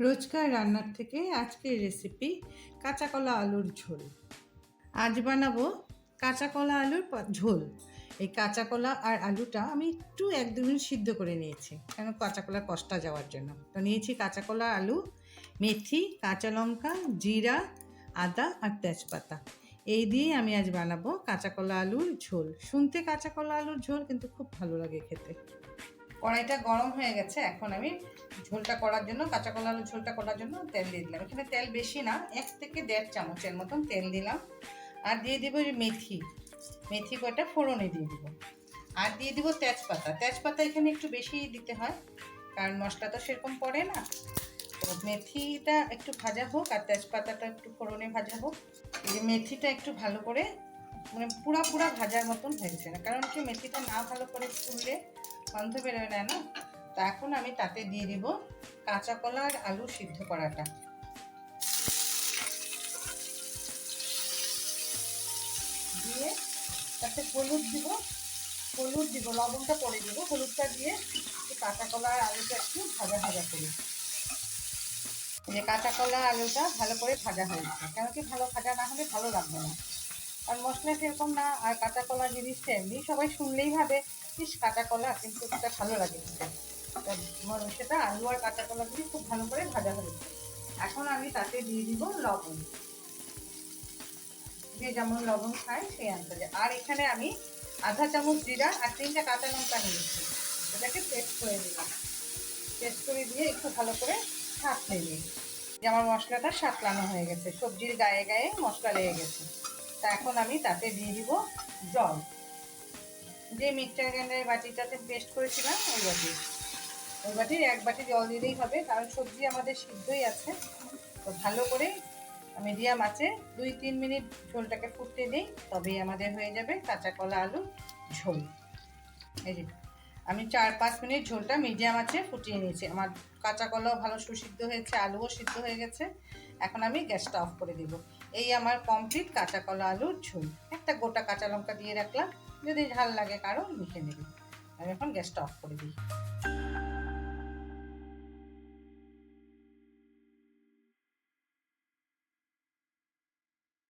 রোজকার রান্নার থেকে আজকের রেসিপি কাঁচা কলা আলুর ঝোল। আজ বানাবো কাঁচা কলা আলুর ঝোল। এই কাঁচা কলা আর আলুটা আমি একটু 1-2 মিনিট সিদ্ধ করে নিয়েছি, কেন কাঁচা কলার কষটা যাওয়ার জন্য। তো নিয়েছি কাঁচা কলা, আলু, মেথি, কাঁচা লঙ্কা, জিরা, আদা আর তেজপাতা। এই দিয়ে আমি আজ বানাবো কাঁচা কলা আলুর ঝোল। শুনতে কাঁচা কলা আলুর ঝোল, কিন্তু খুব ভালো লাগে খেতে। কড়াইটা গরম হয়ে গেছে, এখন আমি ঝোলটা করার জন্য, কাঁচা কলা আলুর ঝোলটা করার জন্য তেল দিয়ে দিলাম। এখানে তেল বেশি না, 1 থেকে 1.5 চামচের মতন তেল দিলাম। আর দিয়ে দিব মেথি কয়টা ফোড়নে দিয়ে দিব। আর দিয়ে দিব তেজপাতা এখানে একটু বেশি দিতে হয়, কারণ মশলা তো সেরকম পড়ে না। তো মেথিটা একটু ভাজা হোক আর তেজপাতাটা একটু ফোড়নে ভাজা হোক। এই যে মেথিটা একটু ভালো করে, মানে পুরা ভাজার মতন হয়েছে না, কারণ কি মেথিটা না ভালো করে ফুললে গন্ধ বেরোয় না। তো এখন আমি তাতে দিয়ে দিব কাঁচা কলা আর আলু সিদ্ধ করাটা। দিয়ে তাতে হলুদ দিব, লবণটা পরে দিব। হলুদটা দিয়ে কাঁচা কলা আর আলুটা একটু ভাজা করি। এই যে কাঁচা কলা আলুটা ভালো করে ভাজা হয়েছে, কেন কি ভালো ভাজা না হলে ভালো লাগবে না। আর মশলা সেরকম না, আর কাঁচা কলা জিনিসটা এমনি সবাই শুনলেই ভাবে বেশ কাঁচা কলা, কিন্তু এটা ভালো লাগে খেতে। সেটা আলু আর কাঁচা কলাগুলি খুব ভালো করে ভাজা হয়েছে। এখন আমি তাতে দিয়ে দিব লবণ, যে যেমন লবণ খায় সেই আন্দাজে। আর এখানে আমি আধা চামচ জিরা আর 3টা কাঁচা লঙ্কা নিয়েছি, এটাকে পেস্ট করে দিলাম। পেস্ট করে দিয়ে একটু ভালো করে সাঁতলে নিই, যে আমার মশলাটা সাঁতলানো হয়ে গেছে, সবজির গায়ে গায়ে মশলা লেগে গেছে। তা এখন আমি তাতে দিয়ে দিব জল, যে মিক্সচার গ্রাইন্ডারের বাটিটাতে পেস্ট করেছিলাম ওই বাটির 1 বাটি জল দিলেই হবে, কারণ সবজি আমাদের সিদ্ধই আছে। তো ভালো করে মিডিয়াম আঁচে 2-3 মিনিট ঝোলটাকে ফুটতে দিই, তবেই আমাদের হয়ে যাবে কাঁচা কলা আলু ঝোল। এই যে আমি 4-5 মিনিট ঝোলটা মিডিয়াম আঁচে ফুটিয়ে নিয়েছি। আমার কাঁচা কলাও ভালো সুসিদ্ধ হয়েছে, আলুও সিদ্ধ হয়ে গেছে। এখন আমি গ্যাসটা অফ করে দিব। এই আমার কমপ্লিট কাঁচা কলা আলুর ঝোল। একটা গোটা কাঁচা লঙ্কা দিয়ে রাখলাম, যদি ঝাল লাগে কারো লিখে নেবে। আমি এখন গ্যাসটা অফ করে দিই।